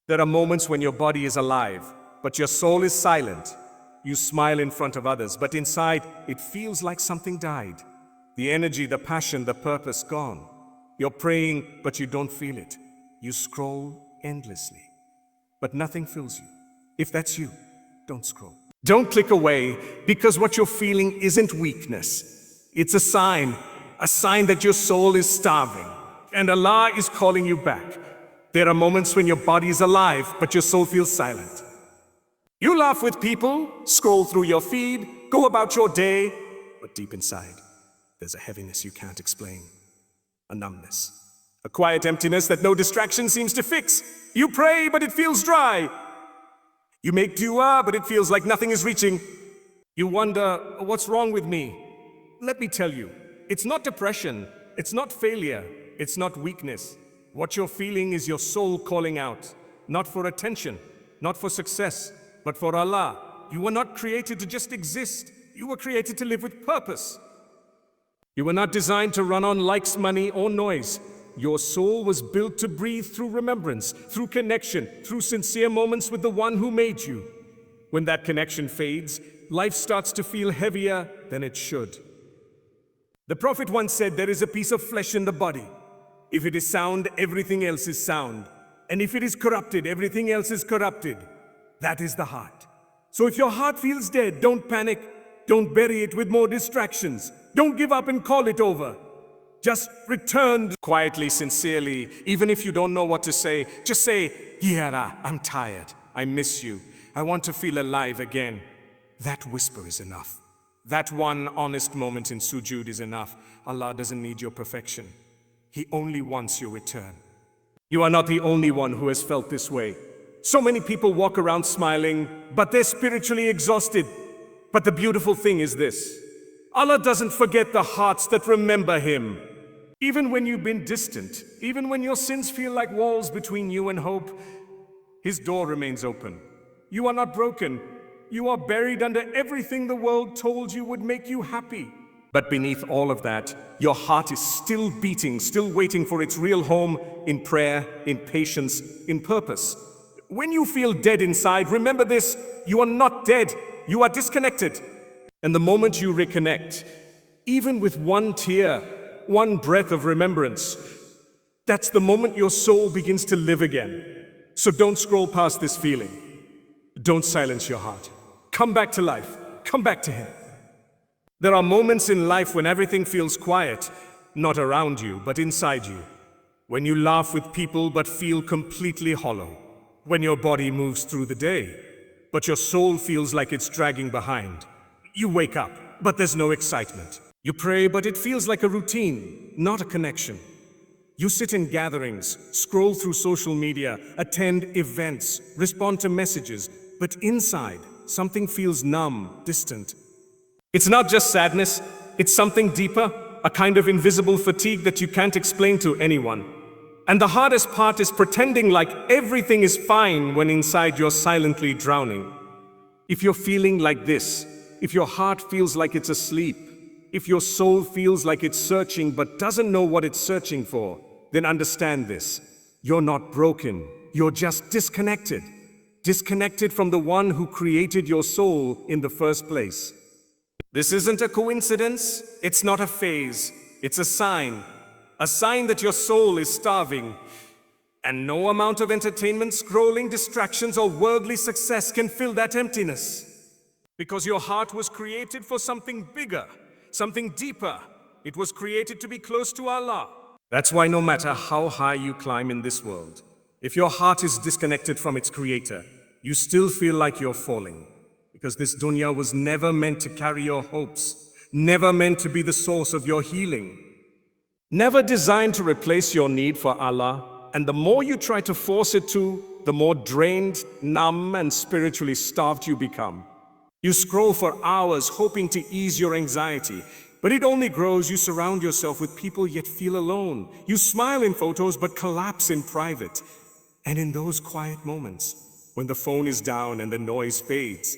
There are moments when your body is alive, but your soul is silent. You smile in front of others, but inside it feels like something died. The energy, the passion, the purpose gone. You're praying, but you don't feel it. You scroll endlessly, but nothing fills you. If that's you, don't scroll. Don't click away, because what you're feeling isn't weakness. It's a sign that your soul is starving, and Allah is calling you back. There are moments when your body is alive, but your soul feels silent. You laugh with people, scroll through your feed, go about your day, but deep inside, there's a heaviness you can't explain. A numbness. A quiet emptiness that no distraction seems to fix. You pray, but it feels dry. You make dua, but it feels like nothing is reaching. You wonder, what's wrong with me? Let me tell you, it's not depression, it's not failure, it's not weakness. What you're feeling is your soul calling out, not for attention, not for success, but for Allah. You were not created to just exist. You were created to live with purpose. You were not designed to run on likes, money, or noise. Your soul was built to breathe through remembrance, through connection, through sincere moments with the one who made you. When that connection fades, life starts to feel heavier than it should. The Prophet once said, there is a piece of flesh in the body. If it is sound, everything else is sound. And if it is corrupted, everything else is corrupted. That is the heart. So if your heart feels dead, don't panic. Don't bury it with more distractions. Don't give up and call it over. Just return quietly, sincerely. Even if you don't know what to say, just say, Yara, I'm tired. I miss you. I want to feel alive again. That whisper is enough. That one honest moment in sujood is enough. Allah doesn't need your perfection. He only wants your return. You are not the only one who has felt this way. So many people walk around smiling, but they're spiritually exhausted. But the beautiful thing is this: Allah doesn't forget the hearts that remember Him. Even when you've been distant, even when your sins feel like walls between you and hope, His door remains open. You are not broken. You are buried under everything the world told you would make you happy. But beneath all of that, your heart is still beating, still waiting for its real home in prayer, in patience, in purpose. When you feel dead inside, remember this: you are not dead, you are disconnected. And the moment you reconnect, even with one tear, one breath of remembrance, that's the moment your soul begins to live again. So don't scroll past this feeling. Don't silence your heart. Come back to life. Come back to Him. There are moments in life when everything feels quiet, not around you, but inside you. When you laugh with people but feel completely hollow. When your body moves through the day, but your soul feels like it's dragging behind. You wake up, but there's no excitement. You pray, but it feels like a routine, not a connection. You sit in gatherings, scroll through social media, attend events, respond to messages, but inside, something feels numb, distant. It's not just sadness, it's something deeper, a kind of invisible fatigue that you can't explain to anyone. And the hardest part is pretending like everything is fine when inside you're silently drowning. If you're feeling like this, if your heart feels like it's asleep, if your soul feels like it's searching but doesn't know what it's searching for, then understand this: you're not broken, you're just disconnected. Disconnected from the one who created your soul in the first place. This isn't a coincidence, it's not a phase, it's a sign that your soul is starving. And no amount of entertainment, scrolling, distractions, or worldly success can fill that emptiness. Because your heart was created for something bigger, something deeper. It was created to be close to Allah. That's why no matter how high you climb in this world, if your heart is disconnected from its creator, you still feel like you're falling. Because this dunya was never meant to carry your hopes, never meant to be the source of your healing, never designed to replace your need for Allah. And the more you try to force it to, the more drained, numb, and spiritually starved you become. You scroll for hours hoping to ease your anxiety, but it only grows. You surround yourself with people yet feel alone. You smile in photos but collapse in private. And in those quiet moments, when the phone is down and the noise fades,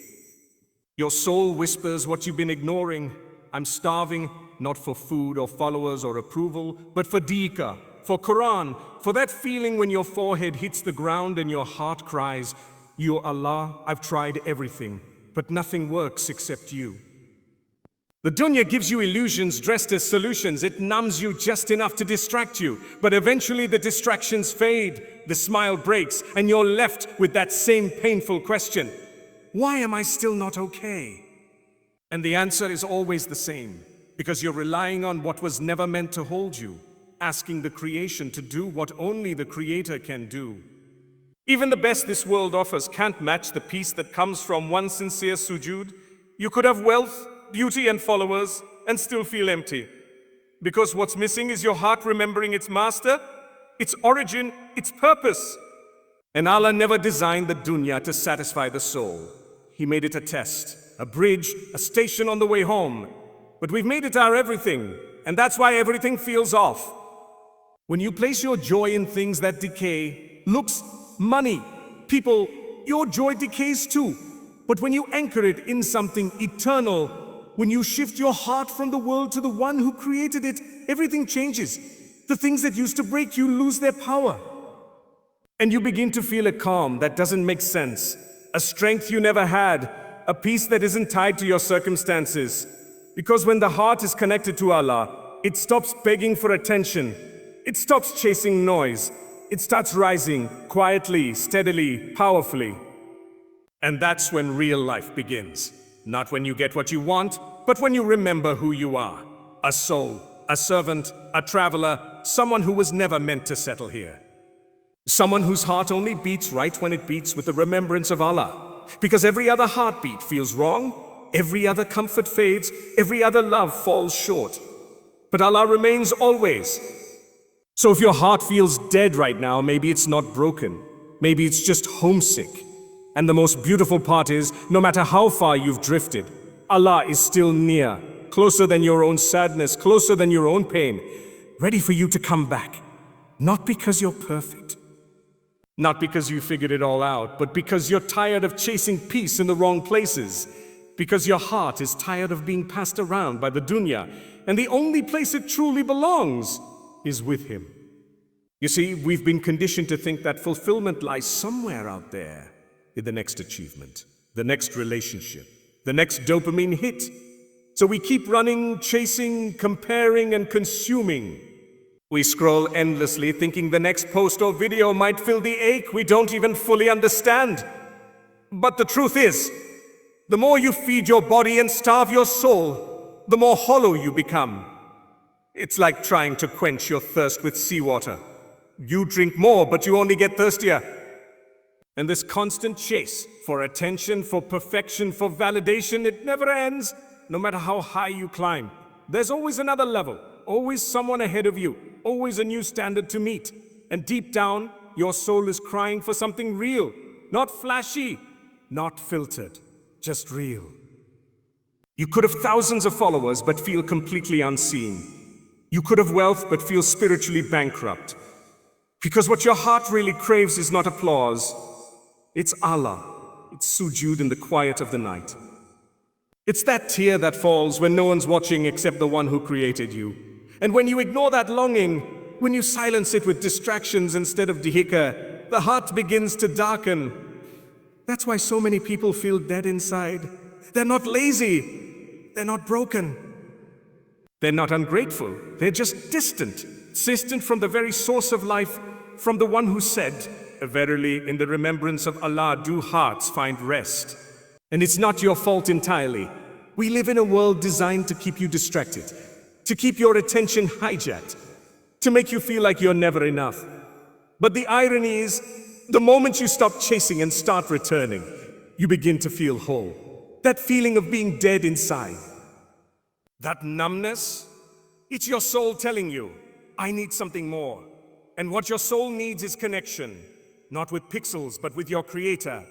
your soul whispers what you've been ignoring: I'm starving, not for food or followers or approval, but for dika, for Quran, for that feeling when your forehead hits the ground and your heart cries, "You Allah, I've tried everything, but nothing works except you." The dunya gives you illusions dressed as solutions. It numbs you just enough to distract you. But eventually the distractions fade, the smile breaks, and you're left with that same painful question. Why am I still not okay? And the answer is always the same. Because you're relying on what was never meant to hold you. Asking the creation to do what only the Creator can do. Even the best this world offers can't match the peace that comes from one sincere sujood. You could have wealth, beauty and followers and still feel empty. Because what's missing is your heart remembering its master, its origin, its purpose. And Allah never designed the dunya to satisfy the soul. He made it a test, a bridge, a station on the way home. But we've made it our everything, and that's why everything feels off. When you place your joy in things that decay, looks, money, people, your joy decays too. But when you anchor it in something eternal, when you shift your heart from the world to the one who created it, everything changes. The things that used to break you lose their power. And you begin to feel a calm that doesn't make sense, a strength you never had, a peace that isn't tied to your circumstances. Because when the heart is connected to Allah, it stops begging for attention. It stops chasing noise. It starts rising quietly, steadily, powerfully. And that's when real life begins. Not when you get what you want, but when you remember who you are. A soul, a servant, a traveler, someone who was never meant to settle here. Someone whose heart only beats right when it beats with the remembrance of Allah. Because every other heartbeat feels wrong, every other comfort fades, every other love falls short. But Allah remains always. So if your heart feels dead right now, maybe it's not broken. Maybe it's just homesick. And the most beautiful part is, no matter how far you've drifted, Allah is still near, closer than your own sadness, closer than your own pain, ready for you to come back. Not because you're perfect, not because you figured it all out, but because you're tired of chasing peace in the wrong places, because your heart is tired of being passed around by the dunya, and the only place it truly belongs is with Him. You see, we've been conditioned to think that fulfillment lies somewhere out there. In the next achievement, the next relationship, the next dopamine hit. So we keep running, chasing, comparing, and consuming. We scroll endlessly, thinking the next post or video might fill the ache we don't even fully understand. But the truth is, the more you feed your body and starve your soul, the more hollow you become. It's like trying to quench your thirst with seawater. You drink more, but you only get thirstier. And this constant chase for attention, for perfection, for validation, it never ends. No matter how high you climb, there's always another level, always someone ahead of you, always a new standard to meet. And deep down, your soul is crying for something real, not flashy, not filtered, just real. You could have thousands of followers but feel completely unseen. You could have wealth but feel spiritually bankrupt. Because what your heart really craves is not applause. It's Allah. It's sujood in the quiet of the night. It's that tear that falls when no one's watching except the one who created you. And when you ignore that longing, when you silence it with distractions instead of dhikr, the heart begins to darken. That's why so many people feel dead inside. They're not lazy. They're not broken. They're not ungrateful. They're just distant from the very source of life, from the one who said, "Verily, in the remembrance of Allah do hearts find rest." And it's not your fault entirely. We live in a world designed to keep you distracted, to keep your attention hijacked, to make you feel like you're never enough. But the irony is, the moment you stop chasing and start returning, you begin to feel whole. That feeling of being dead inside. That numbness, it's your soul telling you, I need something more. And what your soul needs is connection. Not with pixels, but with your Creator.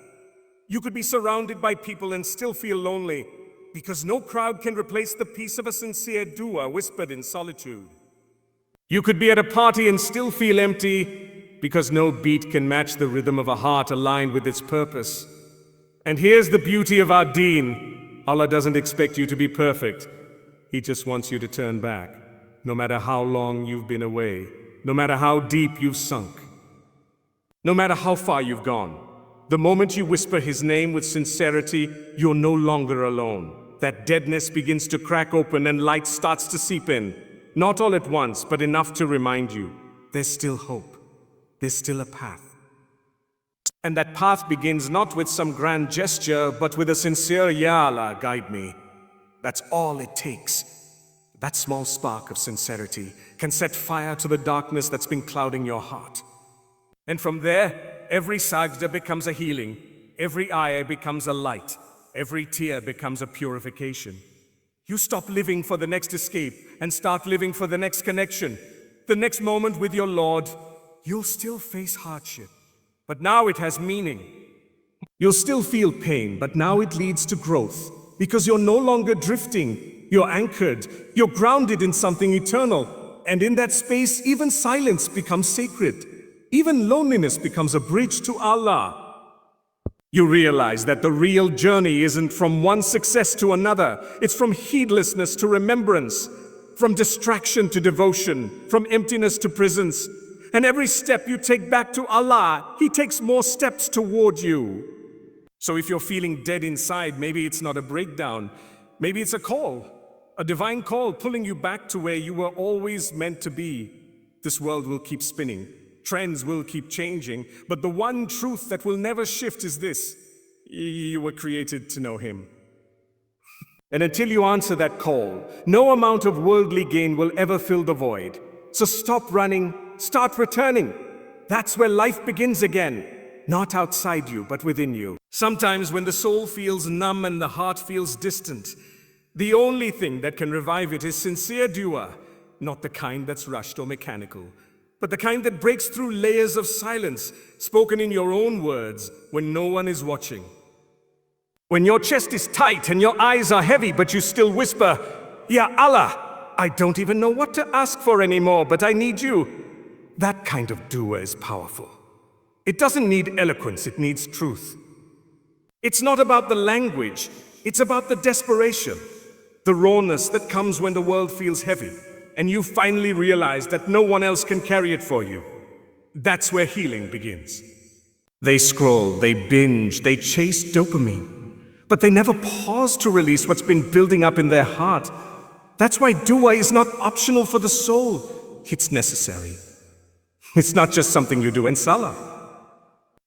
You could be surrounded by people and still feel lonely, because no crowd can replace the peace of a sincere dua whispered in solitude. You could be at a party and still feel empty, because no beat can match the rhythm of a heart aligned with its purpose. And here's the beauty of our deen. Allah doesn't expect you to be perfect. He just wants you to turn back, no matter how long you've been away. no matter how deep you've sunk, no matter how far you've gone. The moment you whisper his name with sincerity, you're no longer alone. That deadness begins to crack open and light starts to seep in. Not all at once, but enough to remind you, there's still hope. There's still a path. And that path begins not with some grand gesture, but with a sincere, Ya Allah, guide me. That's all it takes. That small spark of sincerity can set fire to the darkness that's been clouding your heart. And from there, every sajda becomes a healing, every ayah becomes a light, every tear becomes a purification. You stop living for the next escape and start living for the next connection, the next moment with your Lord. You'll still face hardship, but now it has meaning. You'll still feel pain, but now it leads to growth, because you're no longer drifting, you're anchored, you're grounded in something eternal, and in that space, even silence becomes sacred. Even loneliness becomes a bridge to Allah. You realize that the real journey isn't from one success to another. It's from heedlessness to remembrance, from distraction to devotion, from emptiness to presence. And every step you take back to Allah, He takes more steps toward you. So if you're feeling dead inside, maybe it's not a breakdown. Maybe it's a call, a divine call pulling you back to where you were always meant to be. This world will keep spinning. Trends will keep changing, but the one truth that will never shift is this: you were created to know Him. And until you answer that call, no amount of worldly gain will ever fill the void. So stop running, start returning. That's where life begins again, not outside you, but within you. Sometimes when the soul feels numb and the heart feels distant, the only thing that can revive it is sincere dua, not the kind that's rushed or mechanical, but the kind that breaks through layers of silence, spoken in your own words when no one is watching. When your chest is tight and your eyes are heavy, but you still whisper, Ya Allah, I don't even know what to ask for anymore, but I need you. That kind of dua is powerful. It doesn't need eloquence, it needs truth. It's not about the language, it's about the desperation, the rawness that comes when the world feels heavy, and you finally realize that no one else can carry it for you. That's where healing begins. They scroll, they binge, they chase dopamine, but they never pause to release what's been building up in their heart. That's why dua is not optional for the soul, it's necessary. It's not just something you do in salah.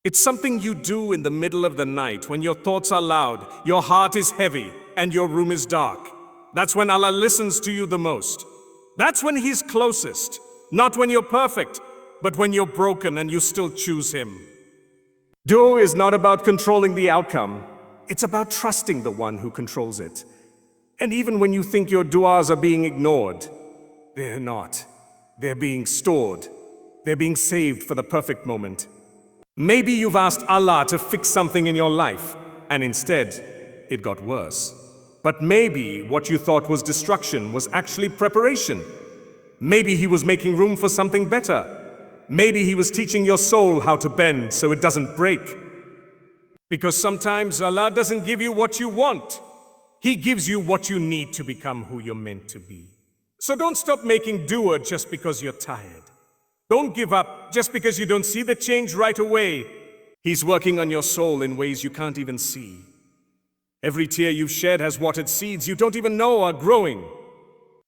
It's something you do in the middle of the night when your thoughts are loud, your heart is heavy, and your room is dark. That's when Allah listens to you the most. That's when He's closest. Not when you're perfect, but when you're broken and you still choose Him. Dua is not about controlling the outcome. It's about trusting the one who controls it. And even when you think your duas are being ignored, they're not. They're being stored. They're being saved for the perfect moment. Maybe you've asked Allah to fix something in your life, and instead, it got worse. But maybe what you thought was destruction was actually preparation. Maybe He was making room for something better. Maybe He was teaching your soul how to bend so it doesn't break. Because sometimes Allah doesn't give you what you want. He gives you what you need to become who you're meant to be. So don't stop making dua just because you're tired. Don't give up just because you don't see the change right away. He's working on your soul in ways you can't even see. Every tear you've shed has watered seeds you don't even know are growing.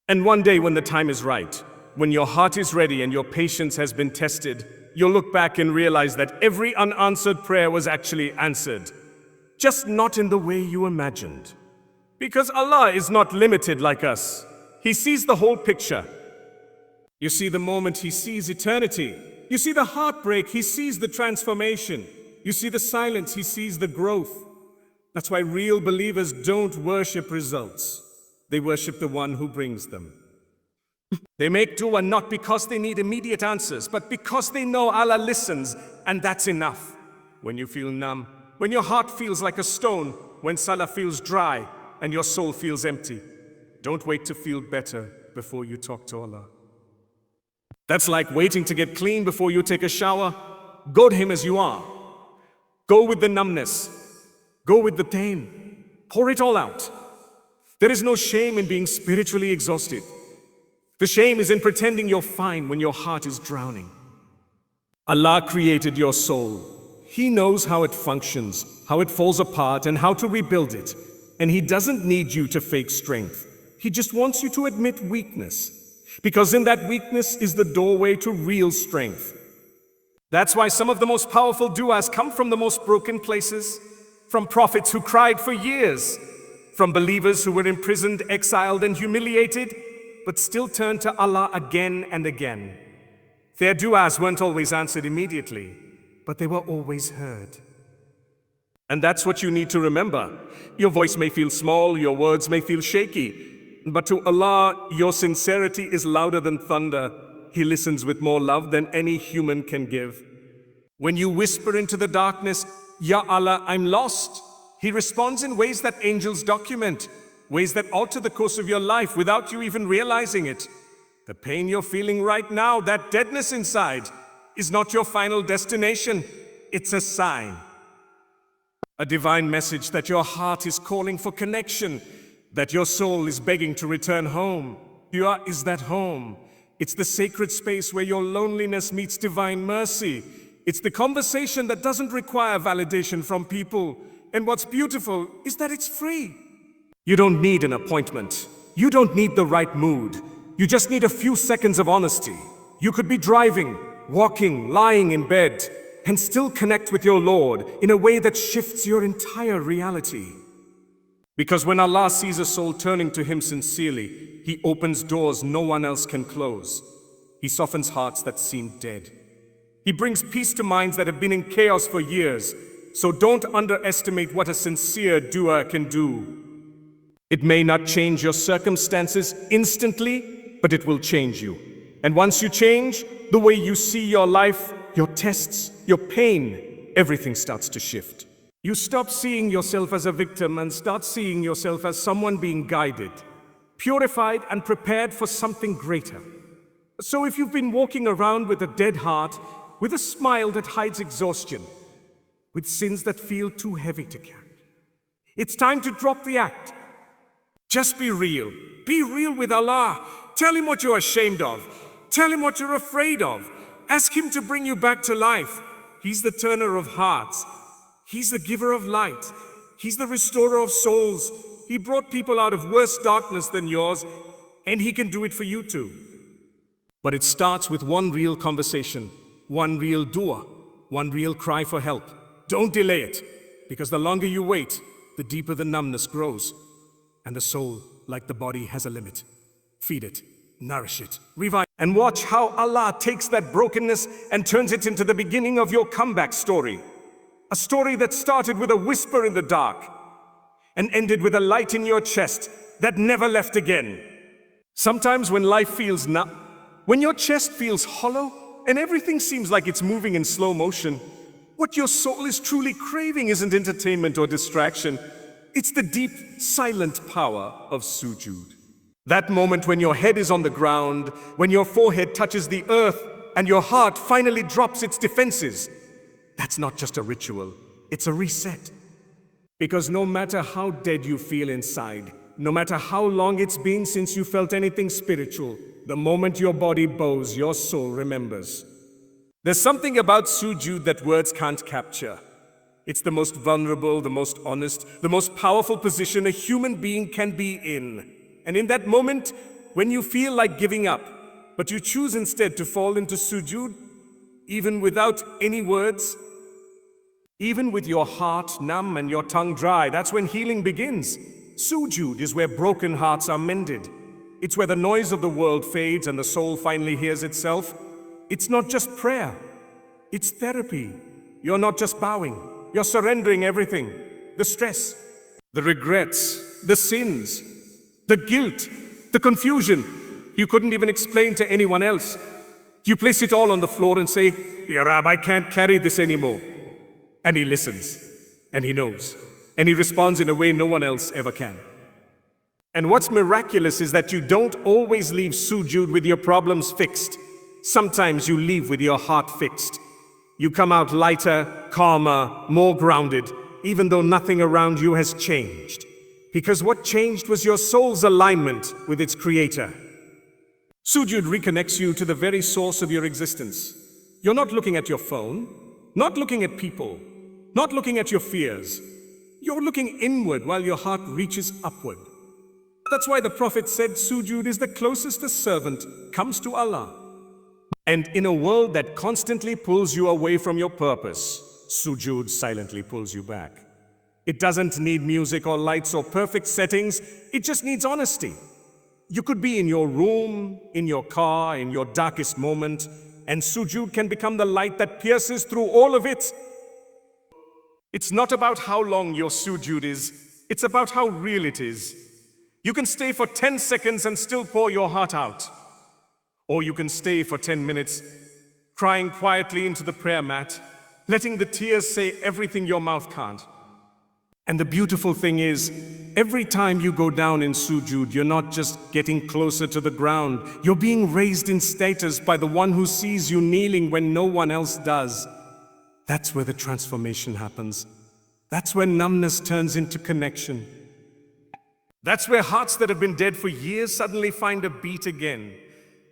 And one day when the time is right, when your heart is ready and your patience has been tested, you'll look back and realize that every unanswered prayer was actually answered. Just not in the way you imagined. Because Allah is not limited like us. He sees the whole picture. You see the moment, He sees eternity. You see the heartbreak, He sees the transformation. You see the silence, He sees the growth. That's why real believers don't worship results. They worship the one who brings them. They make dua not because they need immediate answers, but because they know Allah listens, and that's enough. When you feel numb, when your heart feels like a stone, when salah feels dry, and your soul feels empty, don't wait to feel better before you talk to Allah. That's like waiting to get clean before you take a shower. Go to Him as you are. Go with the numbness. Go with the pain. Pour it all out. There is no shame in being spiritually exhausted. The shame is in pretending you're fine when your heart is drowning. Allah created your soul. He knows how it functions, how it falls apart, and how to rebuild it. And He doesn't need you to fake strength. He just wants you to admit weakness. Because in that weakness is the doorway to real strength. That's why some of the most powerful du'as come from the most broken places, from prophets who cried for years, from believers who were imprisoned, exiled, and humiliated, but still turned to Allah again and again. Their du'as weren't always answered immediately, but they were always heard. And that's what you need to remember. Your voice may feel small, your words may feel shaky, but to Allah, your sincerity is louder than thunder. He listens with more love than any human can give. When you whisper into the darkness, "Ya Allah, I'm lost," He responds in ways that angels document, ways that alter the course of your life without you even realizing it. The pain you're feeling right now, that deadness inside, is not your final destination. It's a sign. A divine message that your heart is calling for connection, that your soul is begging to return home. Dua is that home. It's the sacred space where your loneliness meets divine mercy. It's the conversation that doesn't require validation from people. And what's beautiful is that it's free. You don't need an appointment. You don't need the right mood. You just need a few seconds of honesty. You could be driving, walking, lying in bed, and still connect with your Lord in a way that shifts your entire reality. Because when Allah sees a soul turning to Him sincerely, He opens doors no one else can close. He softens hearts that seem dead. He brings peace to minds that have been in chaos for years. So don't underestimate what a sincere dua can do. It may not change your circumstances instantly, but it will change you. And once you change, the way you see your life, your tests, your pain, everything starts to shift. You stop seeing yourself as a victim and start seeing yourself as someone being guided, purified and prepared for something greater. So if you've been walking around with a dead heart, with a smile that hides exhaustion, with sins that feel too heavy to carry, it's time to drop the act. Just be real. Be real with Allah. Tell Him what you're ashamed of. Tell Him what you're afraid of. Ask Him to bring you back to life. He's the turner of hearts. He's the giver of light. He's the restorer of souls. He brought people out of worse darkness than yours, and He can do it for you too. But it starts with one real conversation, one real dua, one real cry for help. Don't delay it, because the longer you wait, the deeper the numbness grows. And the soul, like the body, has a limit. Feed it, nourish it, revive, and watch how Allah takes that brokenness and turns it into the beginning of your comeback story. A story that started with a whisper in the dark and ended with a light in your chest that never left again. Sometimes when life feels numb, when your chest feels hollow and everything seems like it's moving in slow motion, what your soul is truly craving isn't entertainment or distraction. It's the deep, silent power of sujood. That moment when your head is on the ground, when your forehead touches the earth, and your heart finally drops its defenses. That's not just a ritual, it's a reset. Because no matter how dead you feel inside, no matter how long it's been since you felt anything spiritual, the moment your body bows, your soul remembers. There's something about sujood that words can't capture. It's the most vulnerable, the most honest, the most powerful position a human being can be in. And in that moment, when you feel like giving up, but you choose instead to fall into sujood, even without any words, even with your heart numb and your tongue dry, that's when healing begins. Sujood is where broken hearts are mended. It's where the noise of the world fades and the soul finally hears itself. It's not just prayer, it's therapy. You're not just bowing, you're surrendering everything. The stress, the regrets, the sins, the guilt, the confusion you couldn't even explain to anyone else. You place it all on the floor and say, "Ya Rab, I can't carry this anymore." And He listens, and He knows, and He responds in a way no one else ever can. And what's miraculous is that you don't always leave sujood with your problems fixed. Sometimes you leave with your heart fixed. You come out lighter, calmer, more grounded, even though nothing around you has changed. Because what changed was your soul's alignment with its Creator. Sujud reconnects you to the very source of your existence. You're not looking at your phone, not looking at people, not looking at your fears. You're looking inward while your heart reaches upward. That's why the Prophet said sujud is the closest a servant comes to Allah. And in a world that constantly pulls you away from your purpose, sujud silently pulls you back. It doesn't need music or lights or perfect settings, it just needs honesty. You could be in your room, in your car, in your darkest moment, and sujud can become the light that pierces through all of it. It's not about how long your sujud is, it's about how real it is. You can stay for 10 seconds and still pour your heart out. Or you can stay for 10 minutes, crying quietly into the prayer mat, letting the tears say everything your mouth can't. And the beautiful thing is, every time you go down in sujud, you're not just getting closer to the ground, you're being raised in status by the one who sees you kneeling when no one else does. That's where the transformation happens. That's where numbness turns into connection. That's where hearts that have been dead for years suddenly find a beat again.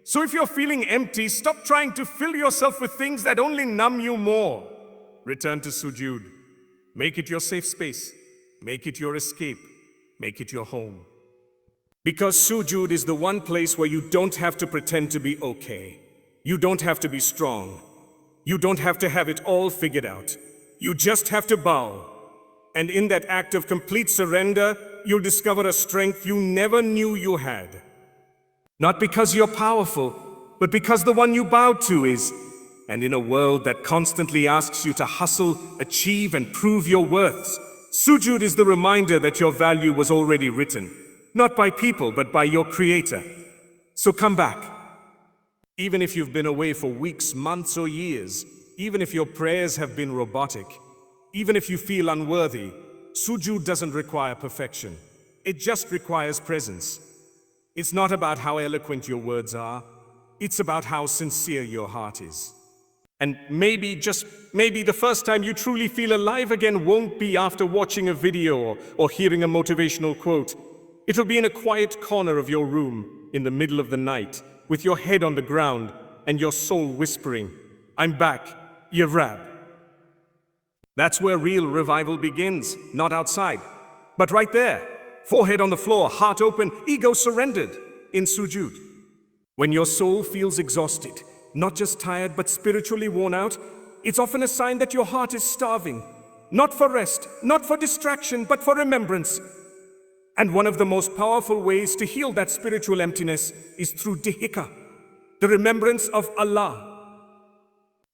So if you're feeling empty, stop trying to fill yourself with things that only numb you more. Return to sujud. Make it your safe space. Make it your escape. Make it your home. Because sujud is the one place where you don't have to pretend to be okay. You don't have to be strong. You don't have to have it all figured out. You just have to bow. And in that act of complete surrender, you'll discover a strength you never knew you had. Not because you're powerful, but because the one you bow to is. And in a world that constantly asks you to hustle, achieve, and prove your worth, sujud is the reminder that your value was already written, not by people, but by your Creator. So come back. Even if you've been away for weeks, months, or years, even if your prayers have been robotic, even if you feel unworthy, sujud doesn't require perfection. It just requires presence. It's not about how eloquent your words are. It's about how sincere your heart is. And maybe, just maybe, the first time you truly feel alive again won't be after watching a video or hearing a motivational quote. It'll be in a quiet corner of your room, in the middle of the night, with your head on the ground and your soul whispering, "I'm back, Ya Rab." That's where real revival begins, not outside, but right there. Forehead on the floor, heart open, ego surrendered, in sujud. When your soul feels exhausted, not just tired but spiritually worn out, it's often a sign that your heart is starving. Not for rest, not for distraction, but for remembrance. And one of the most powerful ways to heal that spiritual emptiness is through dhikr, the remembrance of Allah.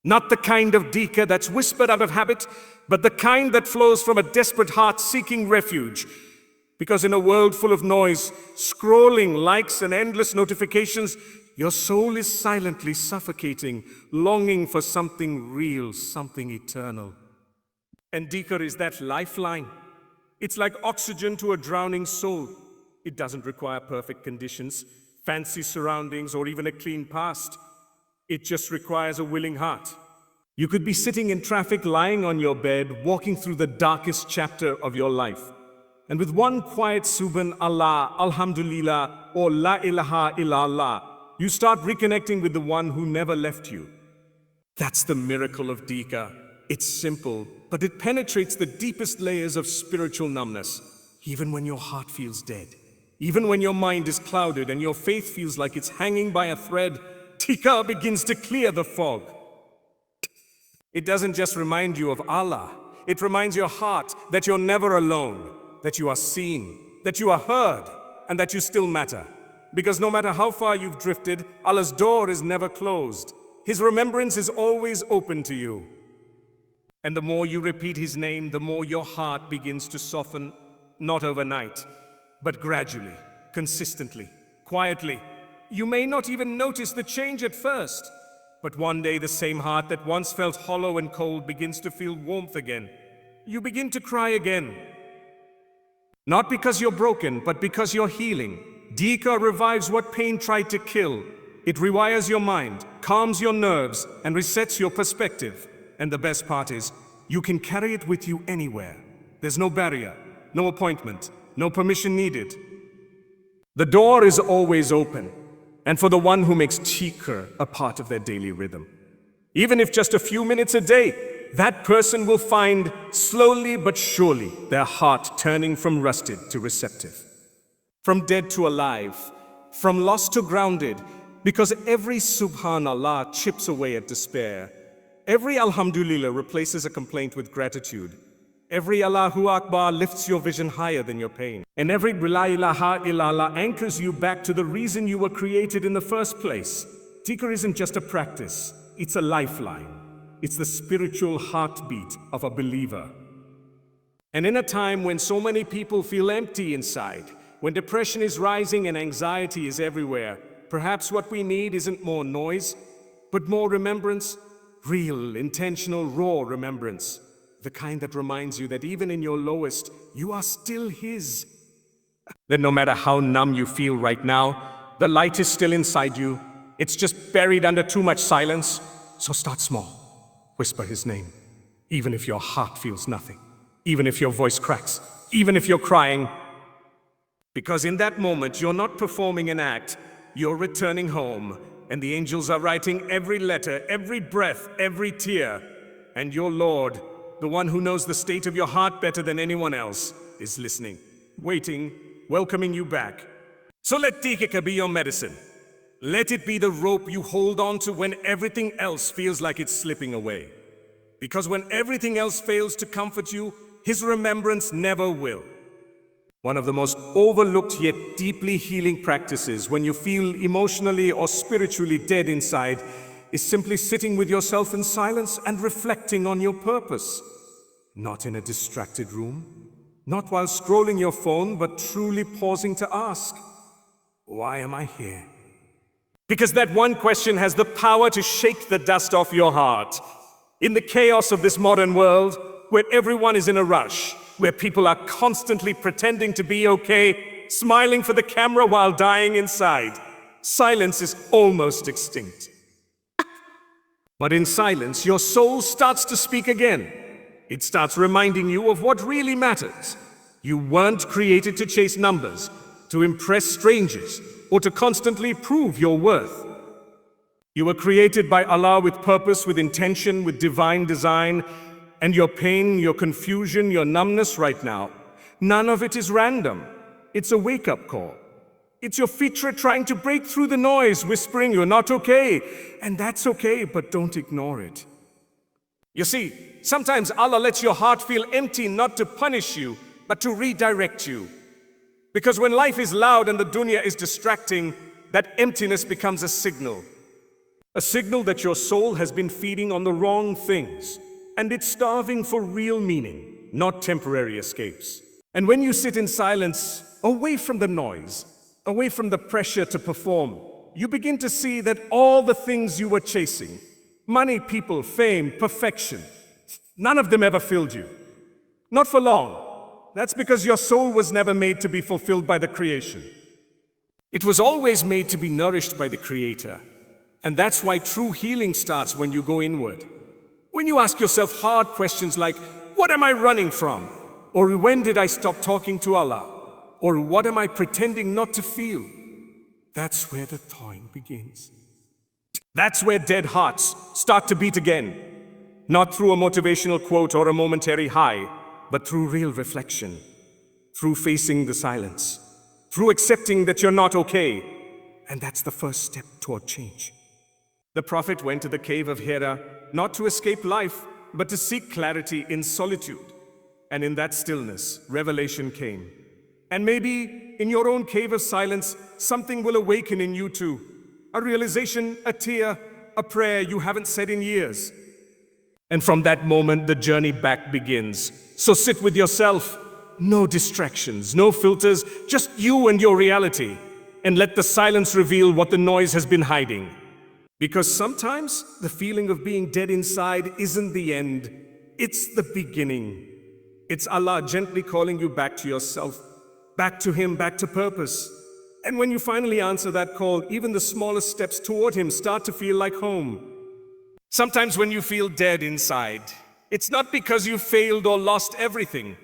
Not the kind of dhikr that's whispered out of habit, but the kind that flows from a desperate heart seeking refuge. Because in a world full of noise, scrolling, likes, and endless notifications, your soul is silently suffocating, longing for something real, something eternal. And dhikr is that lifeline. It's like oxygen to a drowning soul. It doesn't require perfect conditions, fancy surroundings, or even a clean past. It just requires a willing heart. You could be sitting in traffic, lying on your bed, walking through the darkest chapter of your life. And with one quiet Subhanallah, Alhamdulillah, or La ilaha illallah, you start reconnecting with the one who never left you. That's the miracle of dhikr. It's simple, but it penetrates the deepest layers of spiritual numbness. Even when your heart feels dead, even when your mind is clouded and your faith feels like it's hanging by a thread, dhikr begins to clear the fog. It doesn't just remind you of Allah, it reminds your heart that you're never alone, that you are seen, that you are heard, and that you still matter. Because no matter how far you've drifted, Allah's door is never closed. His remembrance is always open to you. And the more you repeat His name, the more your heart begins to soften, not overnight, but gradually, consistently, quietly. You may not even notice the change at first, but one day the same heart that once felt hollow and cold begins to feel warmth again. You begin to cry again. Not because you're broken, but because you're healing. Dhikr revives what pain tried to kill. It rewires your mind, calms your nerves, and resets your perspective. And the best part is, you can carry it with you anywhere. There's no barrier, no appointment, no permission needed. The door is always open. and for the one who makes chikr a part of their daily rhythm. Even if just a few minutes a day, that person will find, slowly but surely, their heart turning from rusted to receptive, from dead to alive, from lost to grounded, because every subhanallah chips away at despair. Every alhamdulillah replaces a complaint with gratitude. Every Allahu Akbar lifts your vision higher than your pain. And every la ilaha illallah anchors you back to the reason you were created in the first place. Dhikr isn't just a practice, it's a lifeline. It's the spiritual heartbeat of a believer. And in a time when so many people feel empty inside, when depression is rising and anxiety is everywhere, perhaps what we need isn't more noise, but more remembrance, real, intentional, raw remembrance. The kind that reminds you that even in your lowest, you are still His. That no matter how numb you feel right now, the light is still inside you. It's just buried under too much silence. So start small. Whisper His name. Even if your heart feels nothing. Even if your voice cracks. Even if you're crying. Because in that moment, you're not performing an act. You're returning home. And the angels are writing every letter, every breath, every tear. And your Lord, the one who knows the state of your heart better than anyone else, is listening, waiting, welcoming you back. So let dhikr be your medicine. Let it be the rope you hold on to when everything else feels like it's slipping away. Because when everything else fails to comfort you, His remembrance never will. One of the most overlooked yet deeply healing practices when you feel emotionally or spiritually dead inside is simply sitting with yourself in silence and reflecting on your purpose. Not in a distracted room, not while scrolling your phone, but truly pausing to ask, why am I here? Because that one question has the power to shake the dust off your heart. In the chaos of this modern world, where everyone is in a rush, where people are constantly pretending to be okay, smiling for the camera while dying inside, silence is almost extinct. But in silence, your soul starts to speak again. It starts reminding you of what really matters. You weren't created to chase numbers, to impress strangers, or to constantly prove your worth. You were created by Allah with purpose, with intention, with divine design, and your pain, your confusion, your numbness right now, none of it is random. It's a wake-up call. It's your fitra trying to break through the noise, whispering you're not okay. And that's okay, but don't ignore it. You see, sometimes Allah lets your heart feel empty not to punish you, but to redirect you. Because when life is loud and the dunya is distracting, that emptiness becomes a signal. A signal that your soul has been feeding on the wrong things. And it's starving for real meaning, not temporary escapes. And when you sit in silence, away from the noise, away from the pressure to perform, you begin to see that all the things you were chasing, money, people, fame, perfection, none of them ever filled you. Not for long. That's because your soul was never made to be fulfilled by the creation. It was always made to be nourished by the Creator. And that's why true healing starts when you go inward. When you ask yourself hard questions like, what am I running from? Or when did I stop talking to Allah? Or what am I pretending not to feel? That's where the thawing begins. That's where dead hearts start to beat again. Not through a motivational quote or a momentary high, but through real reflection. Through facing the silence. Through accepting that you're not okay. And that's the first step toward change. The Prophet went to the cave of Hira, not to escape life, but to seek clarity in solitude. And in that stillness, revelation came. And maybe in your own cave of silence, something will awaken in you too. A realization, a tear, a prayer you haven't said in years. And from that moment, the journey back begins. So sit with yourself. No distractions, no filters, just you and your reality. And let the silence reveal what the noise has been hiding. Because sometimes the feeling of being dead inside isn't the end, it's the beginning. It's Allah gently calling you back to yourself, back to Him, back to purpose. And when you finally answer that call, even the smallest steps toward Him start to feel like home. Sometimes when you feel dead inside, it's not because you failed or lost everything.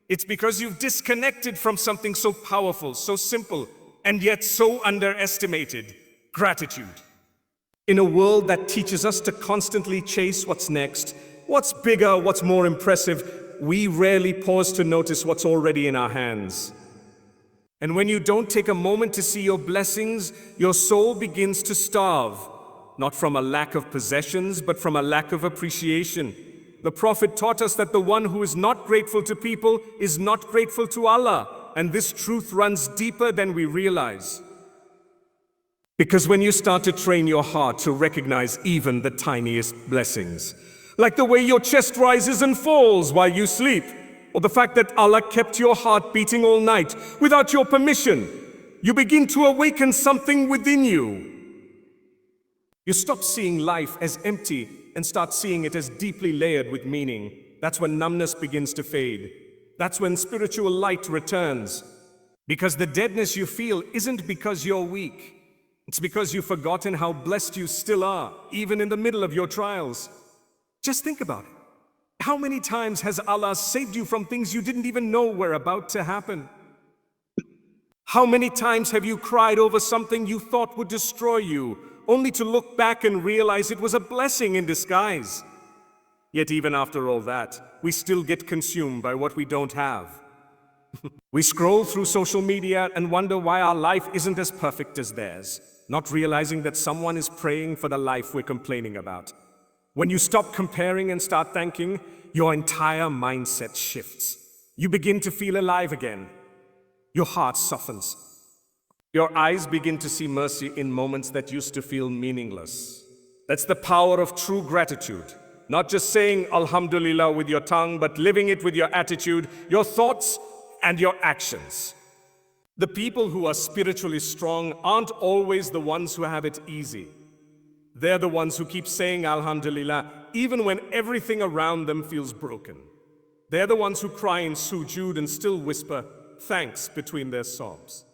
It's because you've disconnected from something so powerful, so simple, and yet so underestimated. Gratitude. In a world that teaches us to constantly chase what's next, what's bigger, what's more impressive, we rarely pause to notice what's already in our hands. And when you don't take a moment to see your blessings, your soul begins to starve, not from a lack of possessions, but from a lack of appreciation. The Prophet taught us that the one who is not grateful to people is not grateful to Allah, and this truth runs deeper than we realize. Because when you start to train your heart to recognize even the tiniest blessings, like the way your chest rises and falls while you sleep, or the fact that Allah kept your heart beating all night without your permission, you begin to awaken something within you. You stop seeing life as empty and start seeing it as deeply layered with meaning. That's when numbness begins to fade. That's when spiritual light returns. Because the deadness you feel isn't because you're weak. It's because you've forgotten how blessed you still are, even in the middle of your trials. Just think about it. How many times has Allah saved you from things you didn't even know were about to happen? How many times have you cried over something you thought would destroy you, only to look back and realize it was a blessing in disguise? Yet even after all that, we still get consumed by what we don't have. We scroll through social media and wonder why our life isn't as perfect as theirs, not realizing that someone is praying for the life we're complaining about. When you stop comparing and start thanking, your entire mindset shifts. You begin to feel alive again. Your heart softens. Your eyes begin to see mercy in moments that used to feel meaningless. That's the power of true gratitude. Not just saying Alhamdulillah with your tongue, but living it with your attitude, your thoughts, and your actions. The people who are spiritually strong aren't always the ones who have it easy. They're the ones who keep saying Alhamdulillah even when everything around them feels broken. They're the ones who cry in sujood and still whisper thanks between their sobs.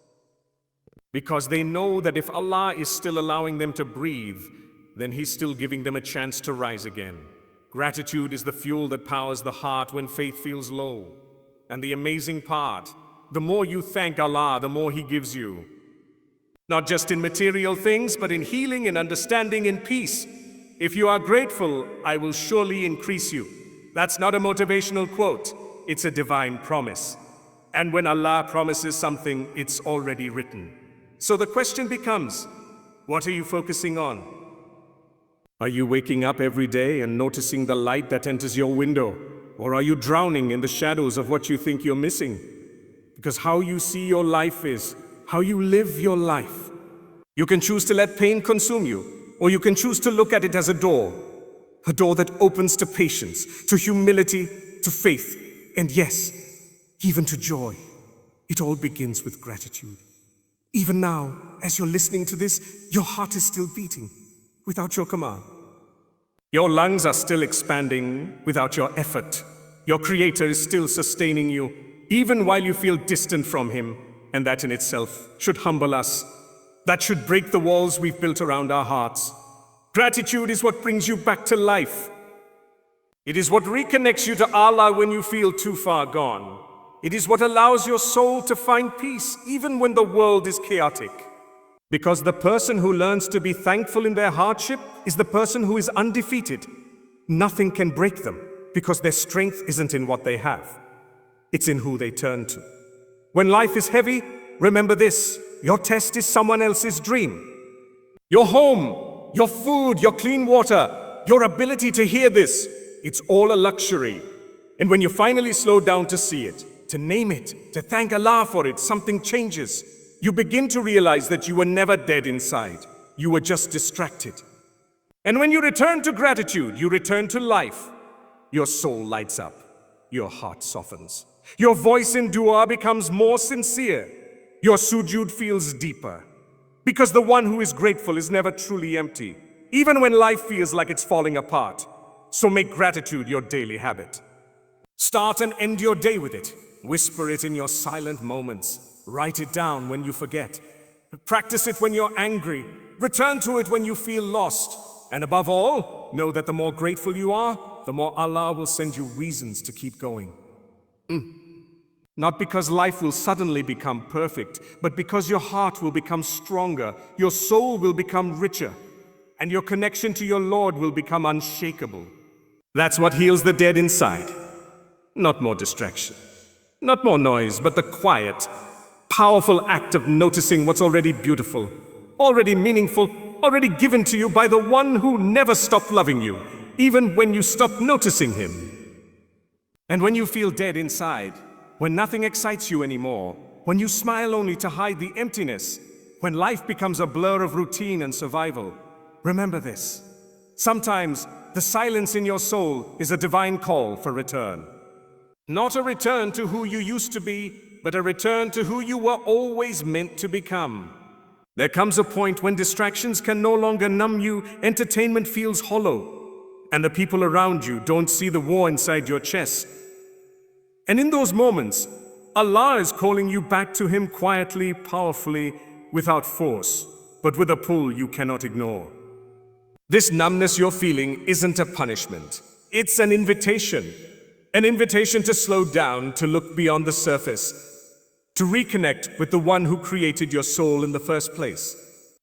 Because they know that if Allah is still allowing them to breathe, then He's still giving them a chance to rise again. Gratitude is the fuel that powers the heart when faith feels low. And the amazing part, the more you thank Allah, the more He gives you. Not just in material things, but in healing and understanding and peace. If you are grateful, I will surely increase you. That's not a motivational quote, it's a divine promise. And when Allah promises something, it's already written. So the question becomes, what are you focusing on? Are you waking up every day and noticing the light that enters your window? Or are you drowning in the shadows of what you think you're missing? Because how you see your life is how you live your life. You can choose to let pain consume you, or you can choose to look at it as a door that opens to patience, to humility, to faith, and yes, even to joy. It all begins with gratitude. Even now, as you're listening to this, your heart is still beating without your command. Your lungs are still expanding without your effort. Your Creator is still sustaining you, even while you feel distant from Him, and that in itself should humble us. That should break the walls we've built around our hearts. Gratitude is what brings you back to life. It is what reconnects you to Allah when you feel too far gone. It is what allows your soul to find peace even when the world is chaotic. Because the person who learns to be thankful in their hardship is the person who is undefeated. Nothing can break them because their strength isn't in what they have. It's in who they turn to. When life is heavy, remember this: your test is someone else's dream. Your home, your food, your clean water, your ability to hear this, it's all a luxury. And when you finally slow down to see it, to name it, to thank Allah for it, something changes. You begin to realize that you were never dead inside. You were just distracted. And when you return to gratitude, you return to life. Your soul lights up. Your heart softens. Your voice in dua becomes more sincere. Your sujood feels deeper. Because the one who is grateful is never truly empty, even when life feels like it's falling apart. So make gratitude your daily habit. Start and end your day with it. Whisper it in your silent moments. Write it down when you forget. Practice it when you're angry. Return to it when you feel lost. And above all, know that the more grateful you are, the more Allah will send you reasons to keep going. Not because life will suddenly become perfect, but because your heart will become stronger, your soul will become richer, and your connection to your Lord will become unshakable. That's what heals the dead inside. Not more distraction, not more noise, but the quiet, powerful act of noticing what's already beautiful, already meaningful, already given to you by the one who never stopped loving you, even when you stopped noticing him. And when you feel dead inside, when nothing excites you anymore, when you smile only to hide the emptiness, when life becomes a blur of routine and survival, remember this. Sometimes the silence in your soul is a divine call for return. Not a return to who you used to be, but a return to who you were always meant to become. There comes a point when distractions can no longer numb you, entertainment feels hollow, and the people around you don't see the war inside your chest. And in those moments, Allah is calling you back to Him quietly, powerfully, without force, but with a pull you cannot ignore. This numbness you're feeling isn't a punishment. It's an invitation to slow down, to look beyond the surface, to reconnect with the one who created your soul in the first place.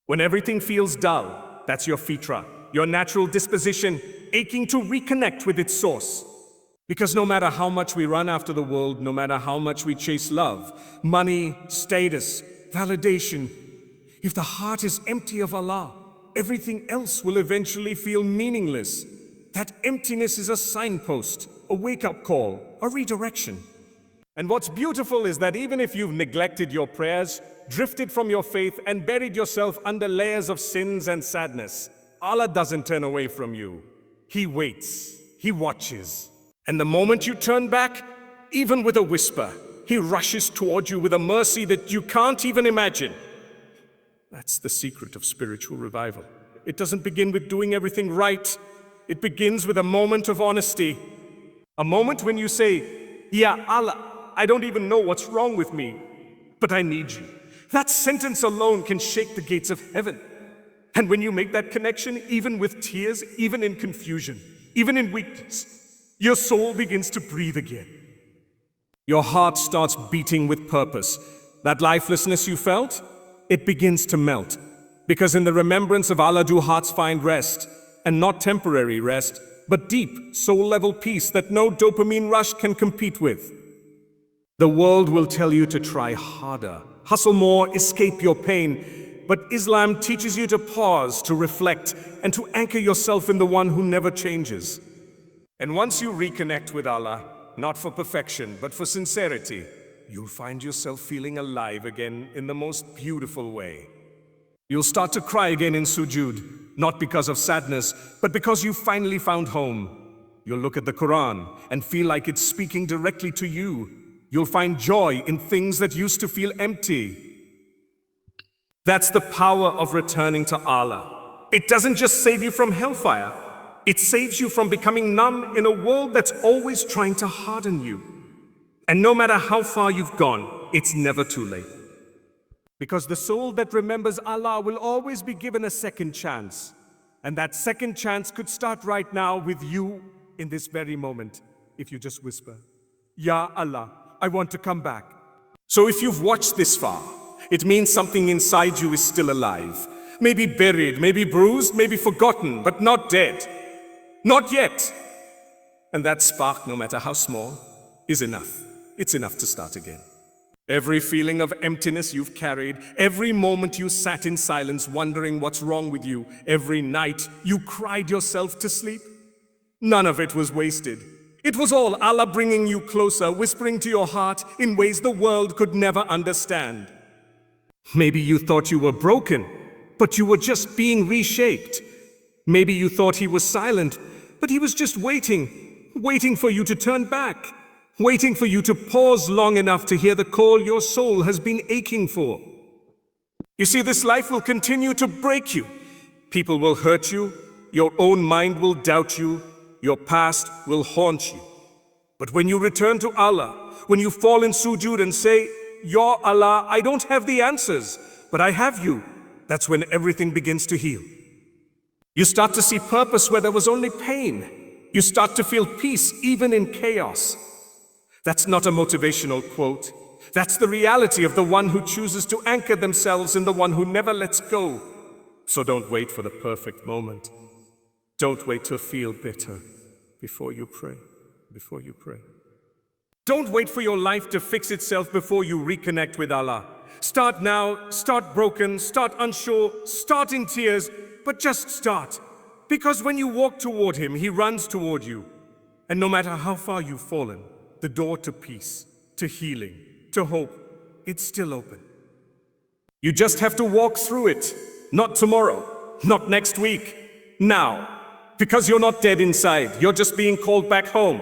When everything feels dull, that's your fitra, your natural disposition, aching to reconnect with its source. Because no matter how much we run after the world, no matter how much we chase love, money, status, validation, if the heart is empty of Allah, everything else will eventually feel meaningless. That emptiness is a signpost, a wake-up call, a redirection. And what's beautiful is that even if you've neglected your prayers, drifted from your faith, and buried yourself under layers of sins and sadness, Allah doesn't turn away from you. He waits, He watches. And the moment you turn back, even with a whisper, He rushes toward you with a mercy that you can't even imagine. That's the secret of spiritual revival. It doesn't begin with doing everything right. It begins with a moment of honesty. A moment when you say, "Ya Allah, I don't even know what's wrong with me, but I need you." That sentence alone can shake the gates of heaven. And when you make that connection, even with tears, even in confusion, even in weakness, your soul begins to breathe again. Your heart starts beating with purpose. That lifelessness you felt, it begins to melt. Because in the remembrance of Allah do hearts find rest, and not temporary rest, but deep, soul-level peace that no dopamine rush can compete with. The world will tell you to try harder, hustle more, escape your pain, but Islam teaches you to pause, to reflect, and to anchor yourself in the one who never changes. And once you reconnect with Allah, not for perfection, but for sincerity, you'll find yourself feeling alive again in the most beautiful way. You'll start to cry again in sujood, not because of sadness, but because you finally found home. You'll look at the Quran and feel like it's speaking directly to you. You'll find joy in things that used to feel empty. That's the power of returning to Allah. It doesn't just save you from hellfire. It saves you from becoming numb in a world that's always trying to harden you. And no matter how far you've gone, it's never too late. Because the soul that remembers Allah will always be given a second chance. And that second chance could start right now with you in this very moment, if you just whisper, "Ya Allah, I want to come back." So if you've watched this far, it means something inside you is still alive. Maybe buried, maybe bruised, maybe forgotten, but not dead. Not yet. And that spark, no matter how small, is enough. It's enough to start again. Every feeling of emptiness you've carried, every moment you sat in silence wondering what's wrong with you, every night you cried yourself to sleep, none of it was wasted. It was all Allah bringing you closer, whispering to your heart in ways the world could never understand. Maybe you thought you were broken, but you were just being reshaped. Maybe you thought He was silent, but He was just waiting for you to turn back, waiting for you to pause long enough to hear the call your soul has been aching for. You see, this life will continue to break you. People will hurt you, your own mind will doubt you, your past will haunt you. But when you return to Allah, when you fall in sujood and say, "Ya Allah, I don't have the answers, but I have you," that's when everything begins to heal. You start to see purpose where there was only pain. You start to feel peace even in chaos. That's not a motivational quote. That's the reality of the one who chooses to anchor themselves in the one who never lets go. So don't wait for the perfect moment. Don't wait to feel bitter before you pray. Don't wait for your life to fix itself before you reconnect with Allah. Start now, start broken, start unsure, start in tears, but just start. Because when you walk toward Him, He runs toward you. And no matter how far you've fallen, the door to peace, to healing, to hope, it's still open. You just have to walk through it. Not tomorrow, not next week, now. Because you're not dead inside, you're just being called back home.